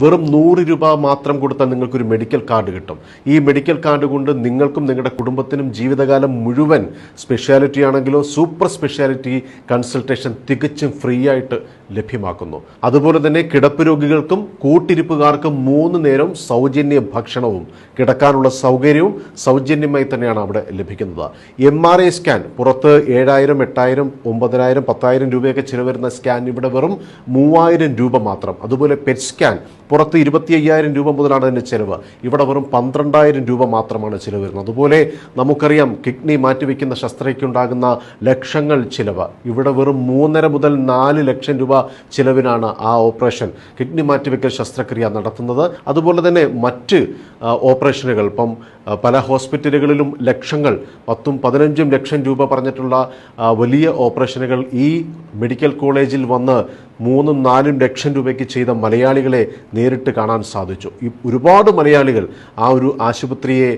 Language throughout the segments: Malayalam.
വെറും 100 രൂപ മാത്രം കൊടുത്താൽ നിങ്ങൾക്കൊരു മെഡിക്കൽ കാർഡ് കിട്ടും. ഈ മെഡിക്കൽ കാർഡ് കൊണ്ട് നിങ്ങൾക്കും നിങ്ങളുടെ കുടുംബത്തിനും ജീവിതകാലം മുഴുവൻ സ്പെഷ്യാലിറ്റി ആണെങ്കിലോ സൂപ്പർ സ്പെഷ്യാലിറ്റി കൺസൾട്ടേഷൻ തികച്ചും ഫ്രീ ആയിട്ട് ലഭ്യമാക്കുന്നു. അതുപോലെ തന്നെ കിടപ്പ് രോഗികൾക്കും കൂട്ടിരിപ്പുകാർക്കും 3 നേരം സൗജന്യ ഭക്ഷണവും കിടക്കാനുള്ള സൗകര്യവും സൗജന്യമായി തന്നെയാണ് അവിടെ ലഭിക്കുന്നത്. MRI സ്കാൻ പുറത്ത് 7000, 8000, 9000, 10,000 രൂപയൊക്കെ ചിലവരുന്ന സ്കാൻ ഇവിടെ വെറും 3000 രൂപ മാത്രം. അതുപോലെ പെറ്റ് സ്കാൻ പുറത്ത് 25,000 രൂപ മുതലാണ് അതിൻ്റെ ചിലവ്. ഇവിടെ വെറും 12,000 രൂപ മാത്രമാണ് ചിലവ് വരുന്നത്. അതുപോലെ നമുക്കറിയാം കിഡ്നി മാറ്റിവെക്കുന്ന ശസ്ത്രക്രിയയ്ക്കുണ്ടാകുന്ന ലക്ഷങ്ങൾ ചിലവ്. ഇവിടെ വെറും 3.5 മുതൽ 4 ലക്ഷം രൂപ ചിലവിനാണ് ആ ഓപ്പറേഷൻ കിഡ്നി മാറ്റിവെക്കൽ ശസ്ത്രക്രിയ നടത്തുന്നത്. അതുപോലെ തന്നെ മറ്റ് ഓപ്പറേഷനുകൾ ഇപ്പം പല ഹോസ്പിറ്റലുകളിലും ലക്ഷങ്ങൾ 10ഉം 15ഉം ലക്ഷം രൂപ പറഞ്ഞിട്ടുള്ള വലിയ ഓപ്പറേഷനുകൾ ഈ മെഡിക്കൽ കോളേജിൽ വന്ന് 3ഉം 4ഉം ലക്ഷം രൂപയ്ക്ക് ചെയ്ത മലയാളികളെ നേരിട്ട് കാണാൻ സാധിച്ചു. ഈ ഒരുപാട് മലയാളികൾ ആ ഒരു ആശുപത്രിയെ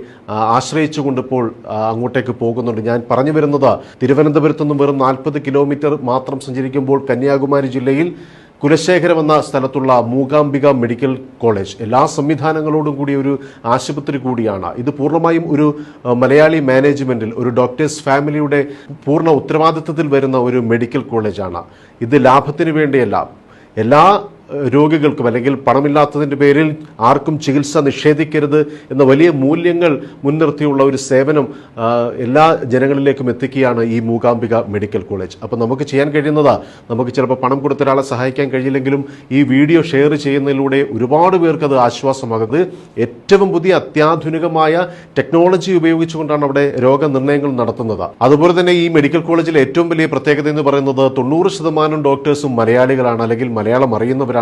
ആശ്രയിച്ചുകൊണ്ട് ഇപ്പോൾ അങ്ങോട്ടേക്ക് പോകുന്നുണ്ട്. ഞാൻ പറഞ്ഞു വരുന്നത് തിരുവനന്തപുരത്തു നിന്നും വെറും 40 കിലോമീറ്റർ മാത്രം സഞ്ചരിക്കുമ്പോൾ കന്യാകുമാരി ജില്ലയിൽ കുലശേഖരം എന്ന സ്ഥലത്തുള്ള മൂകാംബിക മെഡിക്കൽ കോളേജ് എല്ലാ സംവിധാനങ്ങളോടും കൂടിയ ഒരു ആശുപത്രി കൂടിയാണ്. ഇത് പൂർണ്ണമായും ഒരു മലയാളി മാനേജ്മെന്റിൽ ഒരു ഡോക്ടേഴ്സ് ഫാമിലിയുടെ പൂർണ്ണ ഉത്തരവാദിത്വത്തിൽ വരുന്ന ഒരു മെഡിക്കൽ കോളേജാണ്. ഇത് ലാഭത്തിന് വേണ്ടിയല്ല, എല്ലാ രോഗികൾക്കും അല്ലെങ്കിൽ പണമില്ലാത്തതിൻ്റെ പേരിൽ ആർക്കും ചികിത്സ നിഷേധിക്കരുത് എന്ന വലിയ മൂല്യങ്ങൾ മുൻനിർത്തിയുള്ള ഒരു സേവനം എല്ലാ ജനങ്ങളിലേക്കും എത്തിക്കുകയാണ് ഈ മൂകാംബിക മെഡിക്കൽ കോളേജ്. അപ്പോൾ നമുക്ക് ചെയ്യാൻ കഴിയുന്നത്, നമുക്ക് ചിലപ്പോൾ പണം കൊടുത്ത ഒരാളെ സഹായിക്കാൻ കഴിയില്ലെങ്കിലും ഈ വീഡിയോ ഷെയർ ചെയ്യുന്നതിലൂടെ ഒരുപാട് പേർക്ക് അത് ആശ്വാസമാകുന്നത്. ഏറ്റവും പുതിയ അത്യാധുനികമായ ടെക്നോളജി ഉപയോഗിച്ചുകൊണ്ടാണ് അവിടെ രോഗനിർണയങ്ങൾ നടത്തുന്നത്. അതുപോലെ തന്നെ ഈ മെഡിക്കൽ കോളേജിലെ ഏറ്റവും വലിയ പ്രത്യേകത എന്ന് പറയുന്നത് 90% ഡോക്ടേഴ്സും മലയാളികളാണ്, അല്ലെങ്കിൽ മലയാളം അറിയുന്നവരാണ്.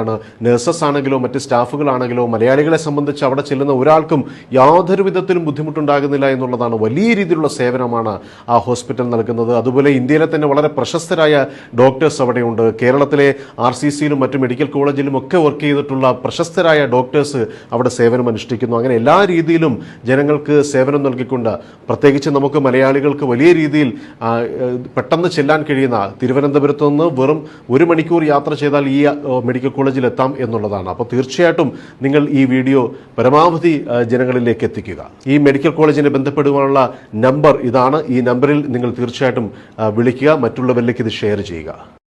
നഴ്സസ് ആണെങ്കിലോ മറ്റ് സ്റ്റാഫുകളാണെങ്കിലോ മലയാളികളെ സംബന്ധിച്ച് അവിടെ ചെല്ലുന്ന ഒരാൾക്കും യാതൊരു വിധത്തിലും ബുദ്ധിമുട്ടുണ്ടാകുന്നില്ല എന്നുള്ളതാണ്. വലിയ രീതിയിലുള്ള സേവനമാണ് ആ ഹോസ്പിറ്റൽ നൽകുന്നത്. അതുപോലെ ഇന്ത്യയിലെ തന്നെ വളരെ പ്രശസ്തരായ ഡോക്ടേഴ്സ് അവിടെയുണ്ട്. കേരളത്തിലെ RCCയിലും മറ്റു മെഡിക്കൽ കോളേജിലും ഒക്കെ വർക്ക് ചെയ്തിട്ടുള്ള പ്രശസ്തരായ ഡോക്ടേഴ്സ് അവിടെ സേവനം അനുഷ്ഠിക്കുന്നു. അങ്ങനെ എല്ലാ രീതിയിലും ജനങ്ങൾക്ക് സേവനം നൽകിക്കൊണ്ട്, പ്രത്യേകിച്ച് നമുക്ക് മലയാളികൾക്ക് വലിയ രീതിയിൽ പെട്ടെന്ന് ചെല്ലാൻ കഴിയുന്ന തിരുവനന്തപുരത്ത് നിന്ന് വെറും 1 മണിക്കൂർ യാത്ര ചെയ്താൽ ഈ മെഡിക്കൽ കോളേജിൽ എത്താം എന്നുള്ളതാണ്. അപ്പോൾ തീർച്ചയായിട്ടും നിങ്ങൾ ഈ വീഡിയോ പരമാവധി ജനങ്ങളിലേക്ക് എത്തിക്കുക. ഈ മെഡിക്കൽ കോളേജിനെ ബന്ധപ്പെടുവാനുള്ള നമ്പർ ഇതാണ്. ഈ നമ്പറിൽ നിങ്ങൾ തീർച്ചയായിട്ടും വിളിക്കുക, മറ്റുള്ളവരിലേക്ക് ഇത് ഷെയർ ചെയ്യുക.